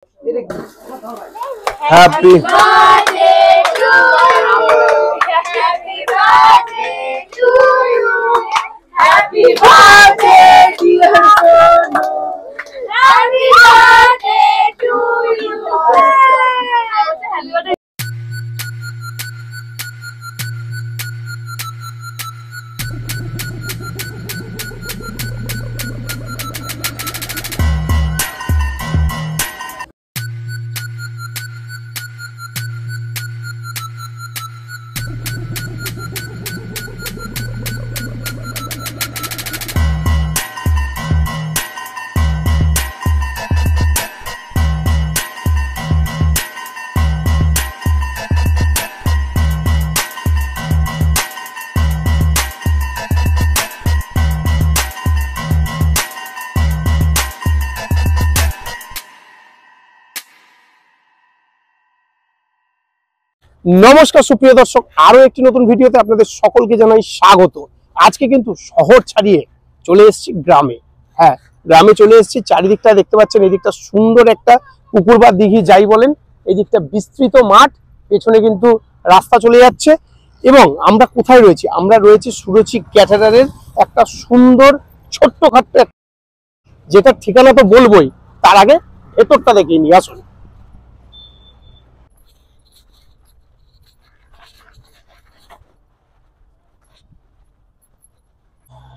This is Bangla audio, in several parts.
Happy birthday to you. Happy birthday to you. Happy birthday dear Sonu. Happy birthday to you. Happy birthday. নমস্কার সুপ্রিয় দর্শক, আরো একটি নতুন ভিডিওতে আপনাদের সকলকে জানাই স্বাগত। আজকে কিন্তু শহর ছাড়িয়ে চলে এসেছি গ্রামে। হ্যাঁ, গ্রামে চলে এসেছি। চারিদিকটা দেখতে পাচ্ছেন, এই দিকটা সুন্দর একটা পুকুর বা দিঘি যাই বলেন, এই দিকটা বিস্তৃত মাঠ, পেছনে কিন্তু রাস্তা চলে যাচ্ছে। এবং আমরা কোথায় রয়েছি? আমরা রয়েছি সুরুচি ক্যাটারারের একটা সুন্দর ছোট্টখাট্ট, যেটা ঠিকানা তো বলবোই, তার আগে ভেতরটা দেখিয়ে নিয়ে আসুন।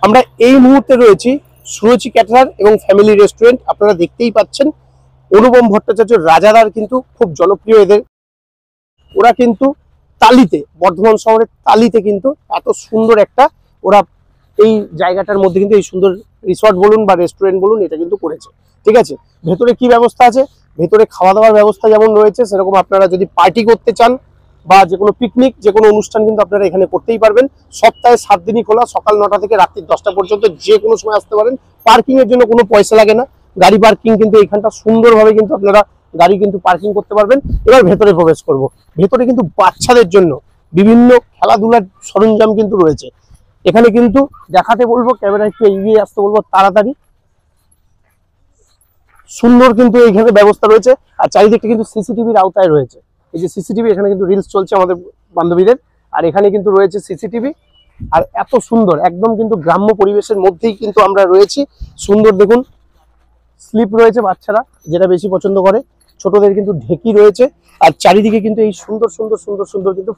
আমরা এই মুহূর্তে রয়েছি সুরুচি ক্যাটারার এবং ফ্যামিলি রেস্টুরেন্ট। আপনারা দেখতেই পাচ্ছেন, অনুপম ভট্টাচার্য রাজাদার কিন্তু খুব জনপ্রিয় এদের। ওরা কিন্তু তালিতে, বর্ধমান শহরের তালিতে কিন্তু এত সুন্দর একটা, ওরা এই জায়গাটার মধ্যে কিন্তু এই সুন্দর রিসর্ট বলুন বা রেস্টুরেন্ট বলুন, এটা কিন্তু করেছে। ঠিক আছে, ভেতরে কি ব্যবস্থা আছে? ভেতরে খাওয়া দাওয়ার ব্যবস্থা যেমন রয়েছে, সেরকম আপনারা যদি পার্টি করতে চান বা যে কোনো পিকনিক, যে কোনো অনুষ্ঠান কিন্তু আপনারা এখানে করতেই পারবেন। সপ্তাহে 7 দিনই খোলা, সকাল 9টা থেকে রাত্রি 10টা পর্যন্ত যে কোনো সময় আসতে পারেন। পার্কিং এর জন্য কোনো পয়সা লাগে না, গাড়ি পার্কিং কিন্তু এখানটা সুন্দরভাবে কিন্তু আপনারা গাড়ি কিন্তু পার্কিং করতে পারবেন। এবার ভেতরে প্রবেশ করব। ভেতরে কিন্তু বাচ্চাদের জন্য বিভিন্ন খেলাধুলার সরঞ্জাম কিন্তু রয়েছে। এখানে কিন্তু দেখাতে বলবো, ক্যামেরা একটু এগিয়ে আসতে বলবো তাড়াতাড়ি। সুন্দর কিন্তু এইখানে ব্যবস্থা রয়েছে, আর চারিদিকটা কিন্তু সিসিটিভির আওতায় রয়েছে। এই যে সিসিটিভি, এখানে কিন্তু রিলস চলছে আমাদের বান্ধবীদের, আর এখানে কিন্তু রয়েছে সিসিটিভি। আর এত সুন্দর, একদম কিন্তু গ্রাম্য পরিবেশের মধ্যেই কিন্তু আমরা রয়েছি। সুন্দর দেখুন, স্লিপ রয়েছে বাচ্চারা যেটা বেশি পছন্দ করে, ছোটদের কিন্তু ঢেকি রয়েছে। আর চারিদিকে কিন্তু এই সুন্দর সুন্দর সুন্দর সুন্দর কিন্তু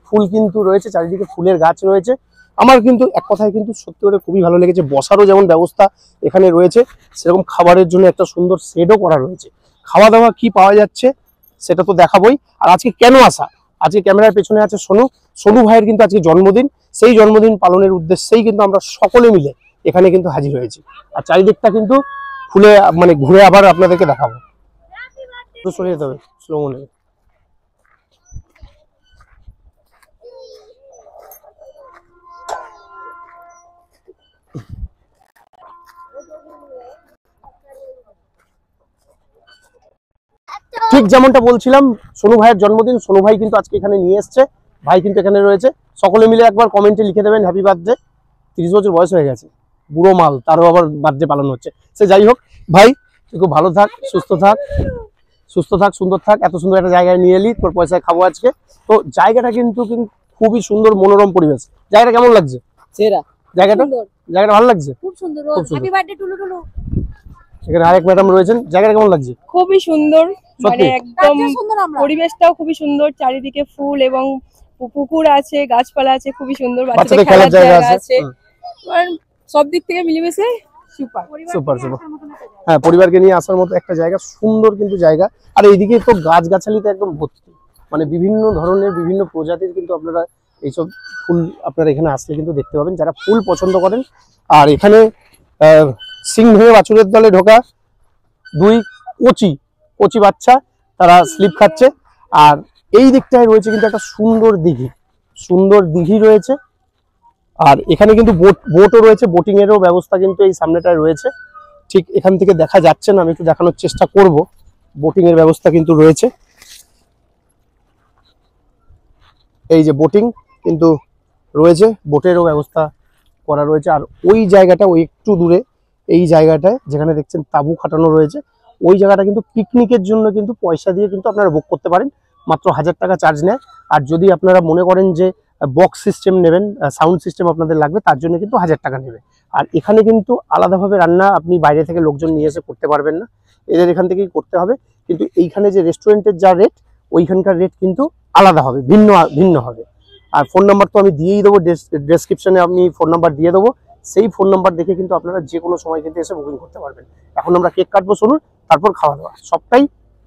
ফুল কিন্তু রয়েছে, চারিদিকে ফুলের গাছ রয়েছে। আমার কিন্তু এক কথায় কিন্তু সত্যি করে খুবই ভালো লেগেছে। বসারও যেমন ব্যবস্থা এখানে রয়েছে, সেরকম খাবারের জন্য একটা সুন্দর শেডও করা রয়েছে। খাওয়া দাওয়া কি পাওয়া যাচ্ছে সেটা তো দেখাবোই। আর আজকে কেন আসা? আজকে ক্যামেরার পেছনে আছে সোনু ভাইয়ের কিন্তু আজকে জন্মদিন। সেই জন্মদিন পালনের উদ্দেশ্যেই কিন্তু আমরা সকলে মিলে এখানে কিন্তু হাজির হয়েছি। আর চারিদিকটা কিন্তু ফুলে মানে ঘুরে আবার আপনাদেরকে দেখাবো। সরে যেতে হবে স্লো মনে। ঠিক যেমনটা বলছিলাম, সোনু ভাইয়ের জন্মদিন, সোনু ভাই কিন্তু আজকে এখানে নিয়ে এসছে। ভাই কিন্তু এখানে রয়েছে। সকলে মিলে একবার কমেন্টে লিখে দেবেন হ্যাপি বার্থডে। 30 বছর বয়স হয়ে গেছে, বুড়ো মাল, তারও আবার বার্থডে পালন হচ্ছে। সে যাই হোক, ভাই তুই খুব ভালো থাক, সুস্থ থাক, সুন্দর থাক। এত সুন্দর একটা জায়গায় নিয়ে এলি, তোর পয়সায় খাবো আজকে। তো জায়গাটা কিন্তু খুবই সুন্দর, মনোরম পরিবেশ। জায়গাটা কেমন লাগছে? সেরা জায়গাটা, জায়গাটা ভালো লাগছে, খুব সুন্দর। হ্যাপি বার্থডে টুলু টুলু। এখানে আরেক ম্যাডাম রয়েছেন। জায়গাটা কেমন লাগছে? খুবই সুন্দর, মানে একদম পরিবেশটাও খুবই সুন্দর। চারিদিকে ফুল এবং পুকুর আছে, গাছপালা আছে, খুবই সুন্দর। বাচ্চাদের খেলার জায়গা আছে, সব দিক থেকে মিলেমিশে সুপার সুপার সুপার। হ্যাঁ, পরিবারকে নিয়ে আসার মতো একটা জায়গা, সুন্দর কিন্তু জায়গা। আর এইদিকে তো গাছগাছালিতে একদম ভর্তি, মানে বিভিন্ন ধরনের বিভিন্ন প্রজাতির কিন্তু আপনারা এইসব ফুল আপনারা এখানে আসলে কিন্তু দেখতে পাবেন, যারা ফুল পছন্দ করেন। আর এখানে সিংহ বাছুরের দলে ঢোকা 2 কচি বাচ্চা, তারা স্লিপ খাচ্ছে। আর এই দিকটায় রয়েছে কিন্তু একটা সুন্দর দিঘি রয়েছে। আর এখানে কিন্তু বোটও রয়েছে, বোটিং এরও ব্যবস্থা কিন্তু এই সামনেটায় রয়েছে। ঠিক এখান থেকে দেখা যাচ্ছে না, আমি একটু দেখানোর চেষ্টা করব। বোটিং এর ব্যবস্থা কিন্তু রয়েছে, এই যে বোটিং কিন্তু রয়েছে, বোটেরও ব্যবস্থা করা রয়েছে। আর ওই জায়গাটা, ওই একটু দূরে এই জায়গাটায় যেখানে দেখছেন তাঁবু খাটানো রয়েছে, ওই জায়গাটা কিন্তু পিকনিকের জন্য কিন্তু পয়সা দিয়ে কিন্তু আপনারা বুক করতে পারেন, মাত্র 1000 টাকা চার্জ নেয়। আর যদি আপনারা মনে করেন যে বক্স সিস্টেম নেবেন, সাউন্ড সিস্টেম আপনাদের লাগবে, তার জন্য কিন্তু 1000 টাকা নেবে। আর এখানে কিন্তু আলাদাভাবে রান্না আপনি বাইরে থেকে লোকজন নিয়ে এসে করতে পারবেন না, এদের এখান থেকেই করতে হবে। কিন্তু এইখানে যে রেস্টুরেন্টের যা রেট, ওইখানকার রেট কিন্তু আলাদা হবে, ভিন্ন হবে। আর ফোন নাম্বার তো আমি দিয়েই দেবো, ডেসক্রিপশনে আমি ফোন নাম্বার দিয়ে দেবো, সেই ফোন নাম্বার দেখে কিন্তু আপনারা যে কোনো সময় কিন্তু এসে বুকিং করতে পারবেন। এখন আমরা কেক কাটবো শুনুন, তারপর খাওয়া দাওয়া সবটাই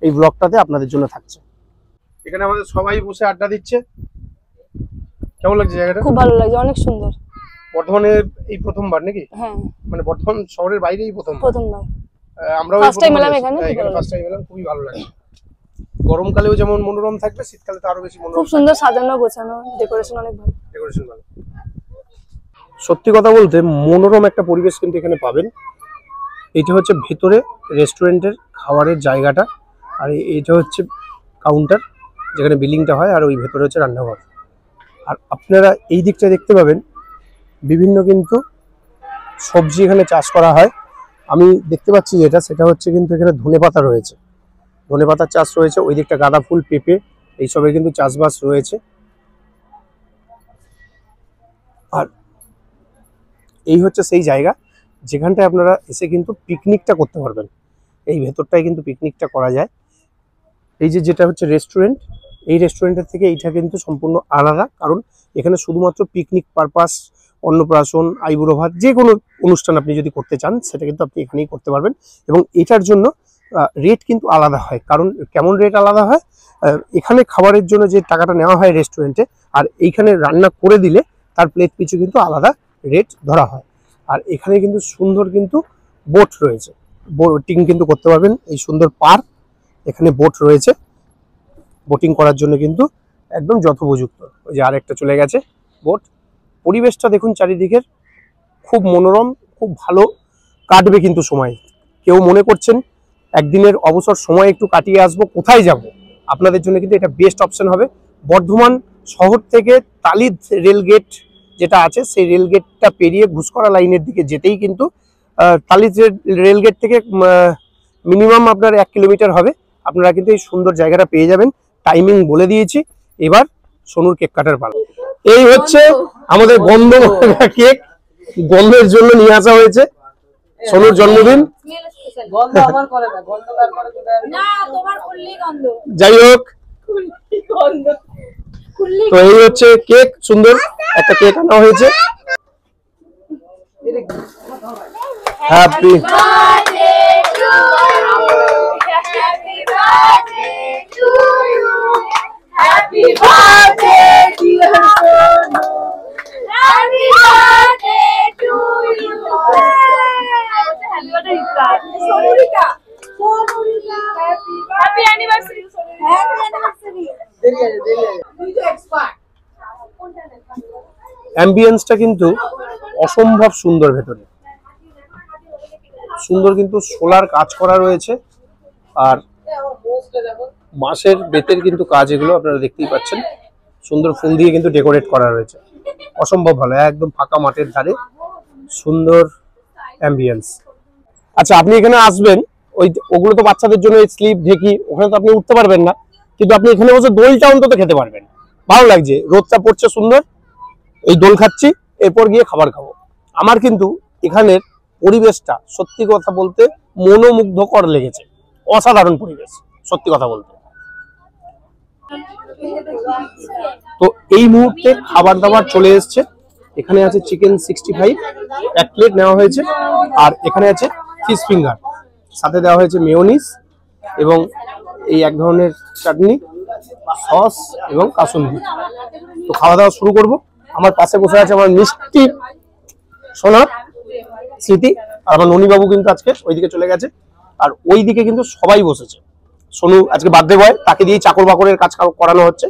এই ব্লগটাতে আপনাদের জন্য থাকছে। এখানে আমাদের সবাই বসে আড্ডা দিচ্ছে। কেমন লাগছে জায়গাটা? খুব ভালো লাগছে, অনেক সুন্দর। বর্ধমানে এই প্রথমবার নাকি? হ্যাঁ, মানে বর্ধমান শহরের বাইরেই প্রথমবার। আমরাও ফার্স্ট টাইম এলাম এখানে, ফার্স্ট টাইম এলাম, খুবই ভালো লাগছে। গরমকালেও যেমন মনোরম থাকবে, শীতকালে তো আরো বেশি মনোরম। খুব সুন্দর সাজানো গোছানো, ডেকোরেশন অনেক ভালো। ডেকোরেশন ভালো। সত্যি কথা বলতে মনোরম একটা পরিবেশ কিন্তু এখানে পাবেন। এটা হচ্ছে ভেতরে রেস্টুরেন্টের খাবারের জায়গাটা, আর এটা হচ্ছে কাউন্টার যেখানে বিলিংটা হয়, আর ওই ভেতরে হচ্ছে রান্নাঘর। আর আপনারা এই দিকটা দেখতে পাবেন বিভিন্ন কিন্তু সবজি এখানে চাষ করা হয়। আমি দেখতে পাচ্ছি যেটা, সেটা হচ্ছে কিন্তু এখানে ধনেপাতা রয়েছে, ধনেপাতার চাষ রয়েছে। ওই দিকটা গাঁদা ফুল, পেঁপে, এইসবের কিন্তু চাষবাস রয়েছে। আর এই হচ্ছে সেই জায়গা যেখানটায় আপনারা এসে কিন্তু পিকনিকটা করতে পারবেন। এই ভেতরটায় কিন্তু পিকনিকটা করা যায়। এই যেটা হচ্ছে রেস্টুরেন্ট, এই রেস্টুরেন্টের থেকে এইটা কিন্তু সম্পূর্ণ আলাদা, কারণ এখানে শুধুমাত্র পিকনিক পারপাস, অন্নপ্রাশন, আইবুড়ো ভাত, যে কোনো অনুষ্ঠান আপনি যদি করতে চান সেটা কিন্তু আপনি এখানেই করতে পারবেন। এবং এটার জন্য রেট কিন্তু আলাদা হয়। কারণ কেমন রেট আলাদা হয়, এখানে খাবারের জন্য যে টাকাটা নেওয়া হয় রেস্টুরেন্টে, আর এইখানে রান্না করে দিলে তার প্লেট পিছু কিন্তু আলাদা রেট ধরা হয়। আর এখানে কিন্তু সুন্দর কিন্তু বোট রয়েছে, বোটিং কিন্তু করতে পারবেন। এই সুন্দর পার্ক, এখানে বোট রয়েছে, বোটিং করার জন্য কিন্তু একদম যথোপযুক্ত। ওই যে আরেকটা চলে গেছে বোট। পরিবেশটা দেখুন চারিদিকের, খুব মনোরম, খুব ভালো কাটবে কিন্তু সময়। কেউ মনে করছেন একদিনের অবসর সময় একটু কাটিয়ে আসবো, কোথায় যাব, আপনাদের জন্য কিন্তু এটা বেস্ট অপশন হবে। বর্ধমান শহর থেকে তালিদ রেলগেট যেটা আছে, সেই রেলগেটটা পেরিয়ে ঘুষকরা লাইনের দিকে যেতেই কিন্তু তালিদ রেলগেট থেকে মিনিমাম আপনার 1 কিলোমিটার হবে। আপনারা কিন্তু এই সুন্দর জায়গাটা পেয়ে যাবেন। টাইমিং বলে দিয়েছি, এবার সোনুর কেক কাটার পালা। এই হচ্ছে আমাদের গন্ধ কেক, গন্ধের জন্য নিয়ে আসা হয়েছে। সোনুর জন্মদিন, যাই হোক। তো এই হচ্ছে কেক, সুন্দর একটা কেক আনা হয়েছে। Happy Happy birthday, dear Sonu. Happy birthday to you. Happy birthday, Sonurika. Sonurika. Happy anniversary, Sonurika. Happy anniversary. অ্যাম্বিয়েন্সটা কিন্তু অসম্ভব সুন্দর, ভেতরে সুন্দর কিন্তু সোলার কাজ করা রয়েছে, আর বাঁশের বেতের কিন্তু কাজ, এগুলো আপনারা দেখতেই পাচ্ছেন। সুন্দর ফুল দিয়ে কিন্তু ডেকোরেট করা রয়েছে, অসম্ভব ভালো। একদম ফাঁকা মাঠের ধারে সুন্দর অ্যাম্বিয়েন্স। আচ্ছা, আপনি এখানে আসবেন, ওগুলো তো বাচ্চাদের জন্য, স্লিপ ঢেকি, ওখানে তো আপনি উঠতে পারবেন না, কিন্তু আপনি এখানে বসে দোলটা অন্তত খেতে পারবেন। ভালো লাগছে, রোদটা পড়ছে সুন্দর, এই দোল খাচ্ছি, এরপর গিয়ে খাবার খাবো। আমার কিন্তু এখানের পরিবেশটা সত্যি কথা বলতে মনোমুগ্ধকর লেগেছে, অসাধারণ পরিবেশ সত্যি কথা বলতে। তো এই মুহূর্তে খাবার দাবার চলে এসছে। এখানে আছে চিকেন 65, 1 প্লেট নেওয়া হয়েছে, আর এখানে আছে ফিশ ফিঙ্গার, সাথে দেওয়া হয়েছে মেয়োনিজ এবং এই এক ধরনের চাটনি, সস এবং কাসুন্দি। তো খাওয়া দাওয়া শুরু করব। আমার পাশে বসে আছে আমার মিষ্টি সোনা স্মৃতি, আর আমার ননিবাবু কিন্তু আজকে ওইদিকে চলে গেছে, আর ওইদিকে কিন্তু সবাই বসেছে। সোনু আজকে বার্থডে বয়, তাকে দিয়েই চাকর বাকরের কাজ করানো হচ্ছে,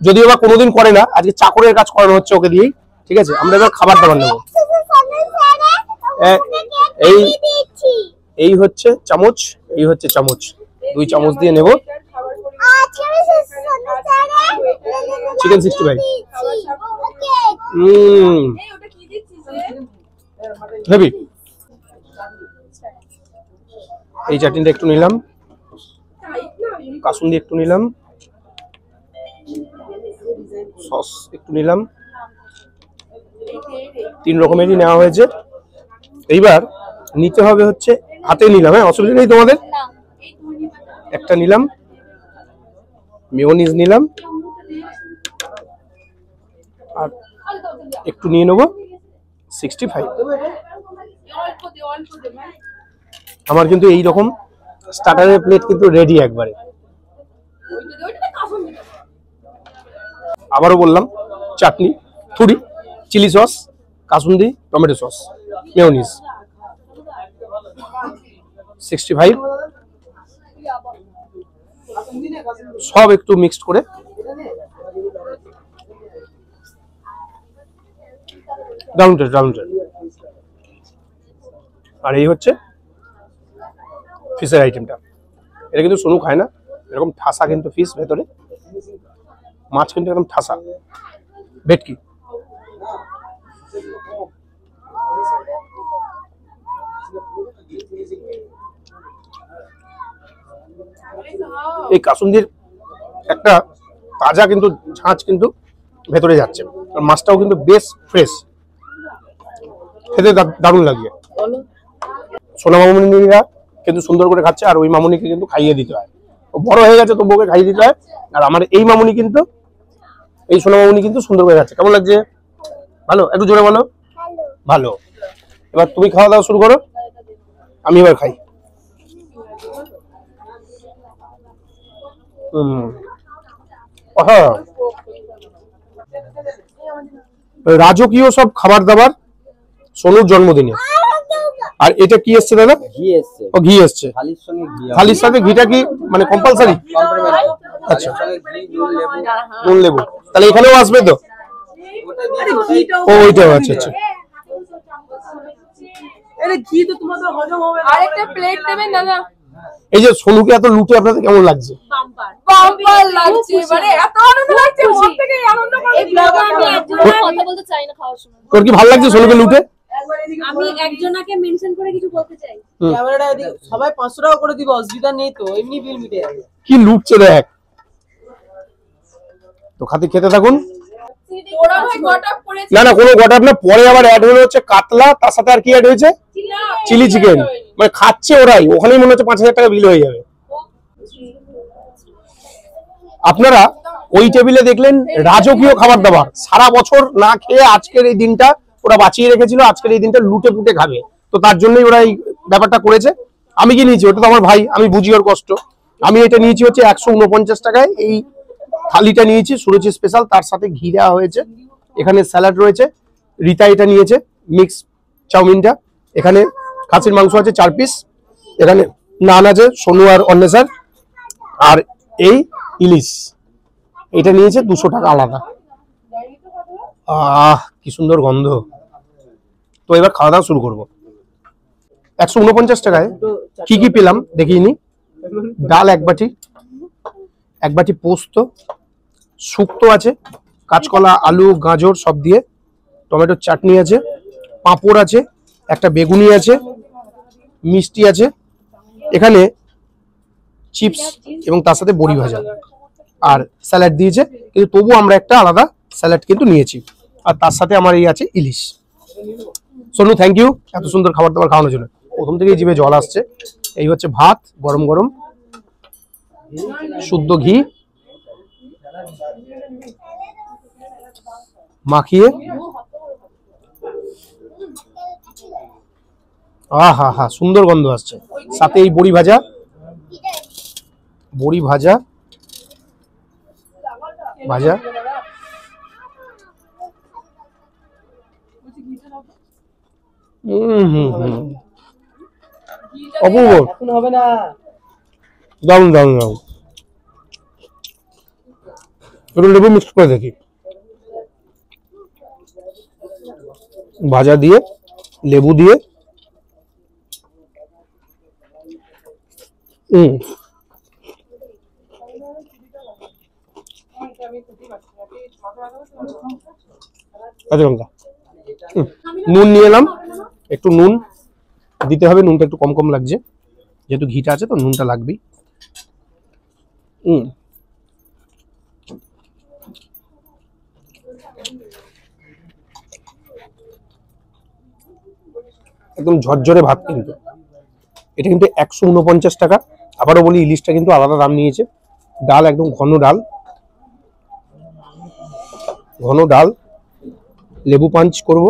যদিও বা কোনোদিন করে না, আজকে চাকরের কাজ করানো হচ্ছে ওকে দিয়েই। ঠিক আছে, আমরা এবার খাবার দাবার নেবো। এই হচ্ছে চামচ, এই হচ্ছে চামচ, 2 চামচ দিয়ে নেব। Chicken 65 heavy. এই চাটনিটা একটু নিলাম, কাসুন্দি একটু নিলাম, সস একটু নিলাম, 3 রকমেরই নেওয়া হয়েছে। এইবার নিতে হবে হচ্ছে হাতে নিলাম, হ্যাঁ অসুবিধা নেই তোমাদের। একটা নিলাম, মেয়োনিজ নিলাম, আর একটু নিয়ে নেবো 65। আমার কিন্তু এই রকম স্টার্টারের প্লেট কিন্তু রেডি একবারে। আবারও বললাম, চাটনি, থুড়ি, chilli sauce, kasundi, tomato sauce, mayonnaise, 65, সব একটু মিক্সড করে ডাউন। আর এই হচ্ছে ফিশের আইটেমটা। এটা কিন্তু সোনু খায় না, এরকম ঠাসা কিন্তু ফিশ, ভেতরে মাছ কিন্তু একদম ঠাসা, ভেটকি। এই কাসুন্দির একটা তাজা কিন্তু ঝাঁঝ কিন্তু ভেতরে যাচ্ছে, আর মাছটাও কিন্তু বেশ ফ্রেশ, খেতে দারুণ লাগছে। সোনা মামুনিরা কিন্তু সুন্দর করে খাচ্ছে, আর ওই মামুনিকে কিন্তু খাইয়ে দিতে হয়, ও বড় হয়ে গেছে তো বউকে খাইয়ে দিতে হয়। আর আমার এই মামুনি কিন্তু, এই সোনা মামুনি কিন্তু সুন্দর করে খাচ্ছে। কেমন লাগছে? ভালো? একটু জোরে বলো। ভালো। এবার তুমি খাওয়া দাওয়া শুরু করো, আমি এবার খাই। রাজকীয় সব খাবার দাবার সোনুর জন্মদিনে। আর এটা কি এসছে দাদা? ঘি এসছে। ও ঘি এসছে থালির সঙ্গে ঘি। থালির সাথে ঘিটা কি মানে কম্পালসারি? আচ্ছা, নুন লেবু, তাহলে এখানেও আসবে তো? ও ওইটাও, আচ্ছা আচ্ছা। ঘি তো তোমাদের হজম হবে না। আরেকটা প্লেট দেবেন দাদা। এই যে সোনুকে এত লুটে আপনাদের কেমন লাগছে? বাম্পার লাগছে, মানে এত আনন্দ লাগছে, মন থেকে আনন্দ পাচ্ছি। এই ব্লগে আমি একজনের কথা বলতে চাই না খাওয়ার সময়। তোর কি ভালো লাগছে সোনুকে লুটে? আমি একজনকে মেনশন করে কিছু বলতে চাই। ক্যামেরাটা এদিকে, সবাই 500 টাকা করে দিব, অসুবিধা নেই তো, এমনি বিল মিটে যাবে। কি লুটছে দেখ তো। খেতে থাকুন। ওরা ভাই গটআপ করেছে। না কোনো গটআপ না, পরে আবার অ্যাড হলো হচ্ছে কাতলা, তার সাথে আর কি অ্যাড হয়েছে? Chilli chicken. মানে খাচ্ছে ওরাই, ওখানেই মনে হচ্ছে 5000 টাকা বিল হয়ে যাবে। আপনারা ওই টেবিলে দেখলেন রাজকীয় খাবার দাবার, সারা বছর না খেয়ে আজকের এই দিনটা ওরা বাঁচিয়ে রেখেছিল, আজকের এই দিনটা লুটে পুটে খাবে, তো তার জন্যই ওরা এই ব্যাপারটা করেছে। আমি কি নিয়েছি? ওটা তো আমার ভাই, আমি বুঝি ওর কষ্ট। আমি এটা নিয়েছি হচ্ছে 149 টাকায়, এই থালিটা নিয়েছি সুরুচি স্পেশাল, তার সাথে ঘি দেওয়া হয়েছে, এখানে স্যালাড রয়েছে। রিতা এটা নিয়েছে মিক্স চাউমিনটা, এখানে খাসির মাংস আছে 4 পিস, এখানে নান আছে সোনু আর অন্বেষার, আর এই ইলিশ এটা নিয়েছে 200 টাকা আলাদা। কি সুন্দর গন্ধ। তো এবার খাওয়া দাওয়া শুরু করবো। 149 টাকায় কি কি পেলাম দেখিয়ে নি। ডাল 1 বাটি, 1 বাটি পোস্ত, শুক্তো আছে, কাঁচকলা, আলু, গাজর সব দিয়ে, টমেটোর চাটনি আছে, পাঁপড় আছে, একটা বেগুনি আছে, মিষ্টি আছে, এখানে চিপস এবং তার সাথে বড়ি ভাজা, আর স্যালাড দিয়েছে, কিন্তু তবু আমরা একটা আলাদা স্যালাড কিন্তু নিয়েছি। আর তার সাথে আমার এই আছে ইলিশ। সোনু থ্যাংক ইউ এত সুন্দর খাবার দাবার খাওয়ানোর জন্য। প্রথম থেকেই জিভে জল আসছে। এই হচ্ছে ভাত, গরম গরম শুদ্ধ ঘি মাখিয়ে, হা সুন্দর গন্ধ আসছে। সাথে এই বড়ি ভাজা, ভাজা অপূর্ব। এখন হবে না। দারুন একটু লেবু মিক্স করে দেখি। ভাজা দিয়ে লেবু দিয়ে, নুন নিয়ে এলাম, একটু নুন দিতে হবে, নুনটা একটু কম লাগছে। যেহেতু ঘিটা আছে তো নুনটা লাগবেই। একদম ঝরঝরে ভাত কিন্তু। এটা কিন্তু 149 টাকা। আবারও বলি ইলিশটা কিন্তু আলাদা দাম নিয়েছে। ডাল একদম ঘন ডাল, ঘন ডাল, লেবু পাঞ্চ করব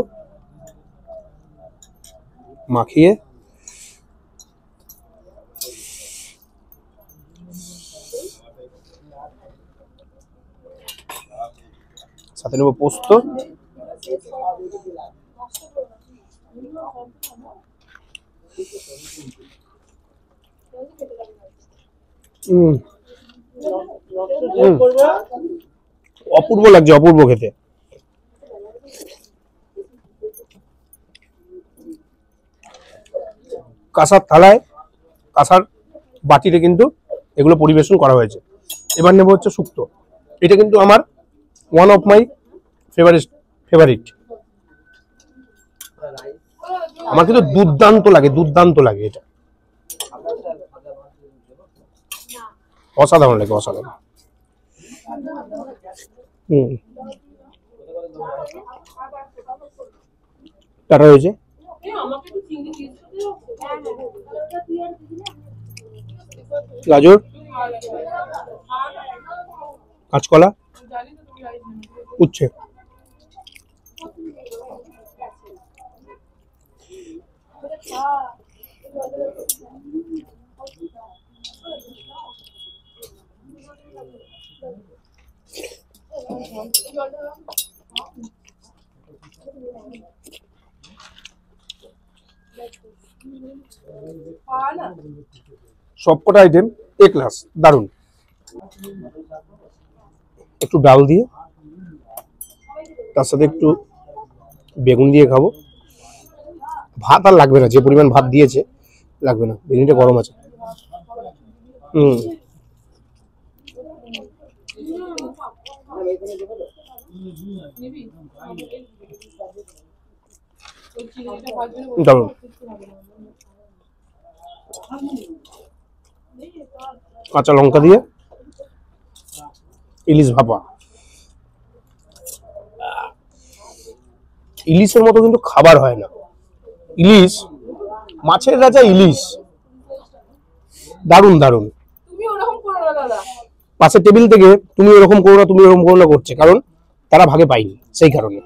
মাখিয়ে। সাথে নেব পোস্ত, অপূর্ব লাগছে, অপূর্ব খেতে। কাঁসার থালায়, কাঁসার বাটিতে কিন্তু এগুলো পরিবেশন করা হয়েছে। এবার নেব হচ্ছে শুক্তো। এটা কিন্তু আমার ওয়ান অফ মাই ফেভারিট। আমার কিন্তু দুর্দান্ত লাগে, দুর্দান্ত লাগে। এটা অসাধারণ লাগে, অসাধারণ। কাটা হয়েছে গাজর, কাঁচকলা, উচ্ছে। সবকটা আইটেম এ ক্লাস, দারুন। একটু ডাল দিয়ে, তার সাথে একটু বেগুন দিয়ে খাবো। ভাত আর লাগবে না, যে পরিমাণ ভাত দিয়েছে লাগবে না, বেগুনটা গরম আছে। দারুন। কাঁচা লঙ্কা দিয়ে ইলিশ ভাপা। ইলিশের মতো কিন্তু খাবার হয় না। ইলিশ, মাছের রাজা ইলিশ, দারুন দারুন। পাশের টেবিল থেকে তুমি ওরকম করো না, তুমি ওরকম করো না করছে, কারণ তারা ভাগে পায়নি, সেই কারণে।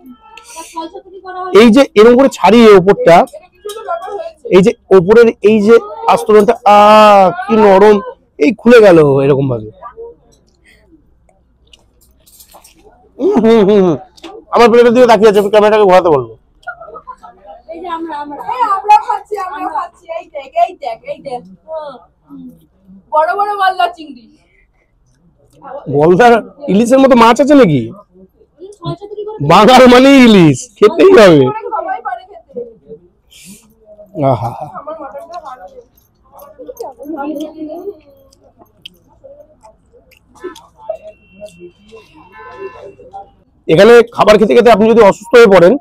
এই যে এরকম করে ছাড়িয়ে ওপরটা, এই যে ওপরের এই যে আস্তরণটা, কি নরম, এই খুলে গেল এরকম ভাবে। আমার প্লেটের দিকে তাকিয়ে আছে, ক্যামেরাটাকে ঘোরাতে বলবো। গলদার ইলিশের মতো মাছ আছে নাকি? বাঙাল মানে ইলিশ খেতেই হবে। এখানে খাবার খেতে খেতে আপনি যদি অসুস্থ হয়ে পড়েন,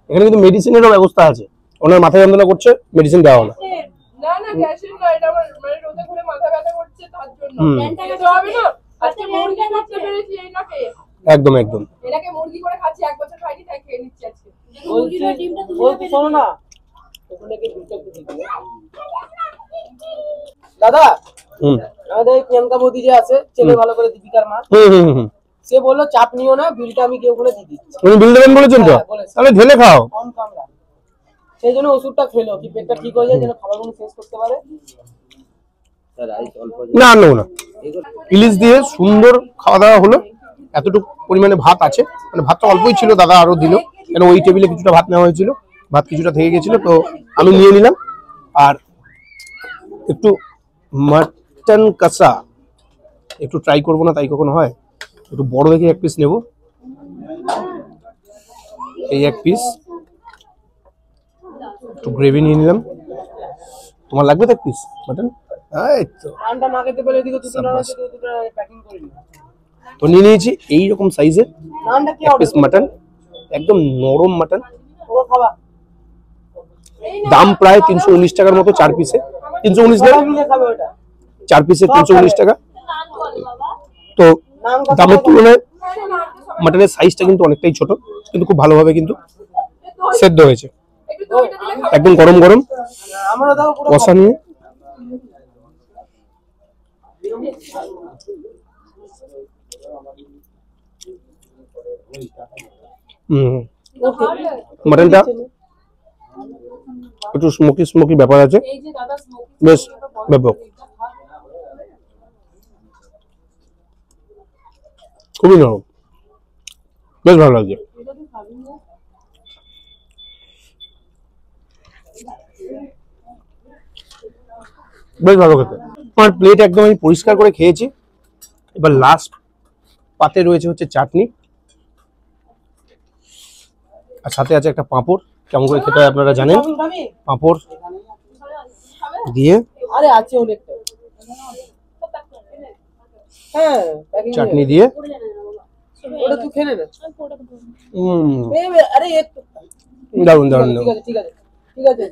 এখানে কিন্তু মেডিসিনেরও ব্যবস্থা আছে। ওনার মাথা যন্ত্রণা করছে, মেডিসিন দেওয়া হলো। একদম একদম। দাদা, আমাদের প্রিয়াঙ্কা বৌদি যে আছে, ছেলে ভালো করে দীপিকার মা, সে বললো চাপ নিও না, বিলটা আমি গিয়ে ওখানে দিয়ে দিচ্ছি। উনি বিল দেবেন বলেছেন তো, তাহলে ঢেলে খাও। সেই জন্য ওষুধটা খেলো, কি পেটটা ঠিক হয়ে যায়, যেন খাবারগুলো শেষ করতে পারে। না না না, ইলিশ দিয়ে সুন্দর খাওয়া দাওয়া হলো। এতটুকু পরিমাণে ভাত আছে, মানে ভাতটা অল্পই ছিল, দাদা আরো দিল, কেন ওই টেবিলে কিছুটা ভাত নেওয়া হয়েছিল, ভাত কিছুটা থেকে গেছিল, তো আমি নিয়ে নিলাম। আর একটু মাটন কষা একটু ট্রাই করবো না, তাই কখনো হয়? একটু বড় দেখে এক পিস নেব, এই এক পিস। একটু গ্রেভি নিয়ে নিলাম। তোমার লাগবে তো এক পিস মাটন? তো নিয়ে নিয়েছি এইরকম সাইজের এক পিস মাটন, একদম নরম মাটন। দাম প্রায় 319 টাকার মতো 4 পিসে। 319 টাকা, মিলে খাবে ওটা। 4 পিসে 319 টাকা। তো নাম কত? দামের তুলনায় মাটনের সাইজটা কিন্তু অনেকটাই ছোট, কিন্তু খুব ভালোভাবে কিন্তু সেদ্ধ হয়েছে, একদম গরম গরম আমরা দাও পুরো কষা নিয়ে। মাটনটা একটু স্মোকি স্মোকি ব্যাপার আছে, বেশ ব্যাপক, খুবই নরম, বেশ ভালো লাগছে। বেশ ভালো খেতে। আমার প্লেট একদম আমি পরিষ্কার করে খেয়েছি। এবার লাস্ট পাতে রয়েছে হচ্ছে চাটনি, আর সাথে আছে একটা পাঁপড়। কেমন করে খেতে হয় আপনারা জানেন। খাবি? পাঁপড় দিয়ে আরে আছে অনেকটা। হ্যাঁ packing চাটনি নিয়ে। দিয়ে ওটা তুই খেয়ে নে না। আরে একটু দারুন দারুন ঠিক আছে ঠিক আছে ঠিক আছে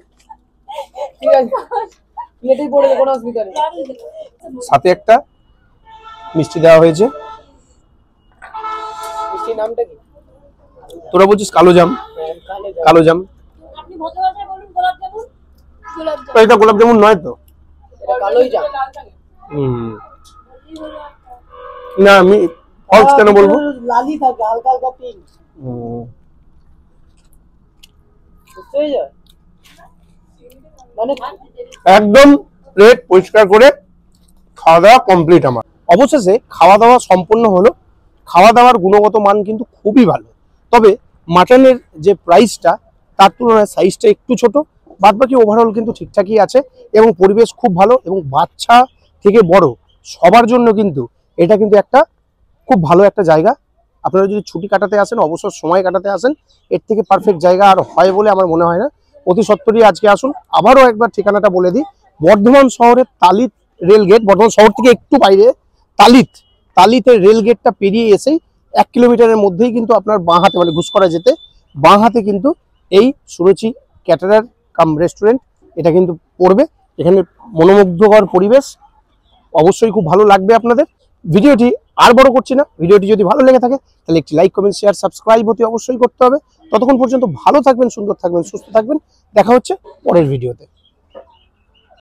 ঠিক আছে প্লেটেই পড়ে কোনো অসুবিধা নেই। সাথে একটা মিষ্টি দেওয়া হয়েছে। মিষ্টির নামটা কি? তোরা বলছিস কালো জাম, কালো জাম। আপনি ভদ্র ভাষায় বলুন গোলাপ জামুন। তো এটা গোলাপ জামুন নয় তো? এটা কালোই জাম। না আমি ফলস কেন বলবো? লালি থাকে হালকা হালকা পিঙ্ক বুঝতে যায় মানে একদম প্লেট পরিষ্কার করে খাওয়া দাওয়া কমপ্লিট আমার। অবশেষে খাওয়া দাওয়া সম্পূর্ণ হলো। খাওয়া দাওয়ার গুণগত মান কিন্তু খুবই ভালো, তবে মাটনের যে প্রাইসটা তার তুলনায় সাইজটা একটু ছোট, বাদ বাকি ওভারঅল কিন্তু ঠিকঠাকই আছে এবং পরিবেশ খুব ভালো, এবং বাচ্চা থেকে বড় সবার জন্য কিন্তু এটা কিন্তু একটা খুব ভালো একটা জায়গা। আপনারা যদি ছুটি কাটাতে আসেন, অবসর সময় কাটাতে আসেন, এর থেকে পারফেক্ট জায়গা আর হয় বলে আমার মনে হয় না। অতি সত্বরই আজকে আসুন। আবারও একবার ঠিকানাটা বলে দিই, বর্ধমান শহরের তালিত রেলগেট, বর্ধমান শহর থেকে একটু বাইরে তালিতের রেলগেটটা পেরিয়ে এসেই 1 কিলোমিটারের মধ্যেই কিন্তু আপনার বাঁ হাতে, মানে ঘুষকরা যেতে বাঁ হাতে কিন্তু এই সুরুচি ক্যাটারার কাম রেস্টুরেন্ট এটা কিন্তু পড়বে। এখানে মনোমুগ্ধকর পরিবেশ, অবশ্যই খুব ভালো লাগবে আপনাদের। ভিডিওটি আর বড় করছি না, ভিডিওটি যদি ভালো লেগে থাকে তাহলে একটি লাইক, কমেন্ট, শেয়ার, সাবস্ক্রাইব অতি অবশ্যই করতে হবে। ততক্ষণ পর্যন্ত ভালো থাকবেন, সুন্দর থাকবেন, সুস্থ থাকবেন। দেখা হচ্ছে পরের ভিডিওতে।